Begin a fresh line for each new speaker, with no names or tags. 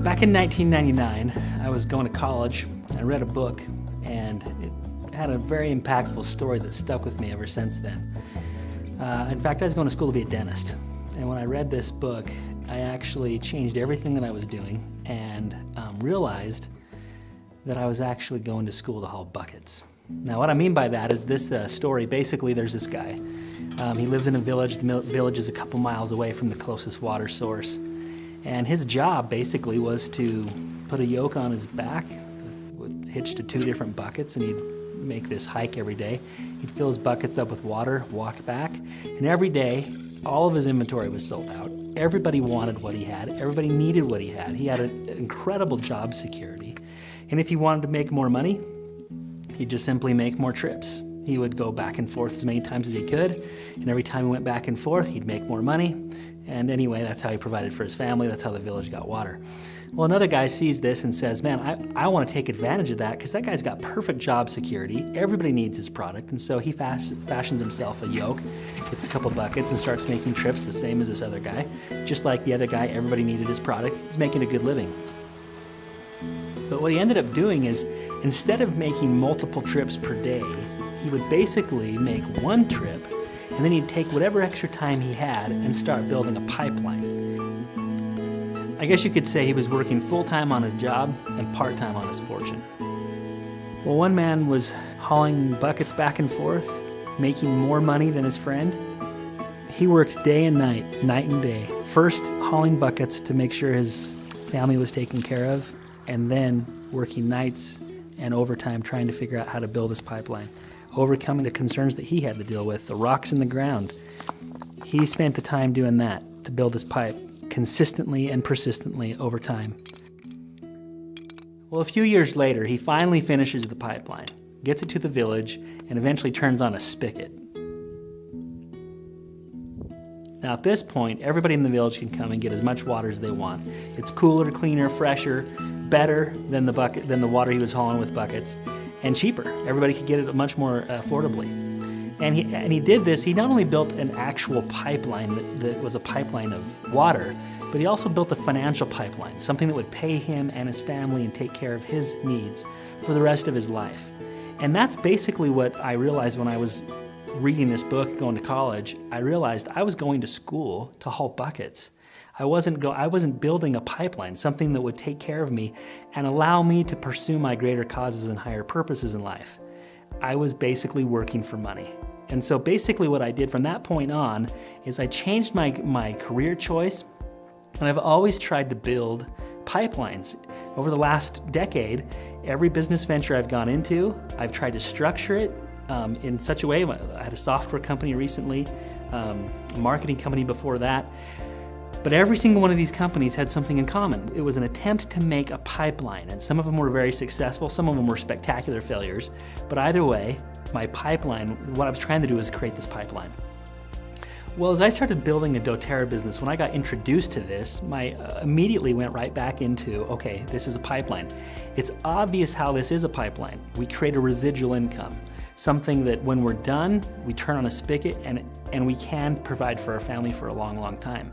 Back in 1999, I was going to college. I read a book, and it had a very impactful story that stuck with me ever since then. In fact, I was going to school to be a dentist. And when I read this book, I actually changed everything that I was doing and realized that I was actually going to school to haul buckets. Now, what I mean by that is this story. Basically, there's this guy. He lives in a village. The village is a couple miles away from the closest water source. And his job basically was to put a yoke on his back, hitched to 2 different buckets, and he'd make this hike every day. He'd fill his buckets up with water, walk back, and every day, all of his inventory was sold out. Everybody wanted what he had. Everybody needed what he had. He had an incredible job security. And if he wanted to make more money, he'd just simply make more trips. He would go back and forth as many times as he could, and every time he went back and forth, he'd make more money. And anyway, that's how he provided for his family. That's how the village got water. Well, another guy sees this and says, man, I want to take advantage of that because that guy's got perfect job security. Everybody needs his product. And so he fashions himself a yoke, gets a couple buckets, and starts making trips the same as this other guy. Just like the other guy, everybody needed his product. He's making a good living. But what he ended up doing is, instead of making multiple trips per day, he would basically make one trip, and then he'd take whatever extra time he had and start building a pipeline. I guess you could say he was working full-time on his job and part-time on his fortune. Well, one man was hauling buckets back and forth, making more money than his friend. He worked day and night, night and day. First hauling buckets to make sure his family was taken care of, and then working nights and overtime trying to figure out how to build this pipeline, overcoming the concerns that he had to deal with, the rocks in the ground. He spent the time doing that to build this pipe consistently and persistently over time. Well, a few years later, he finally finishes the pipeline, gets it to the village, and eventually turns on a spigot. Now at this point, everybody in the village can come and get as much water as they want. It's cooler, cleaner, fresher, better than the water he was hauling with buckets, and cheaper. Everybody could get it much more affordably. And he did this. He not only built an actual pipeline that was a pipeline of water, but he also built a financial pipeline, something that would pay him and his family and take care of his needs for the rest of his life. And that's basically what I realized when I was reading this book, going to college. I realized I was going to school to haul buckets. I wasn't building a pipeline, something that would take care of me and allow me to pursue my greater causes and higher purposes in life. I was basically working for money. And so basically what I did from that point on is I changed my career choice, and I've always tried to build pipelines. Over the last decade, every business venture I've gone into, I've tried to structure it in such a way. I had a software company recently, a marketing company before that. But every single one of these companies had something in common. It was an attempt to make a pipeline, and some of them were very successful, some of them were spectacular failures. But either way, my pipeline, what I was trying to do was create this pipeline. Well, as I started building a dōTERRA business, when I got introduced to this, immediately went right back into, okay, this is a pipeline. It's obvious how this is a pipeline. We create a residual income, something that when we're done, we turn on a spigot and we can provide for our family for a long, long time.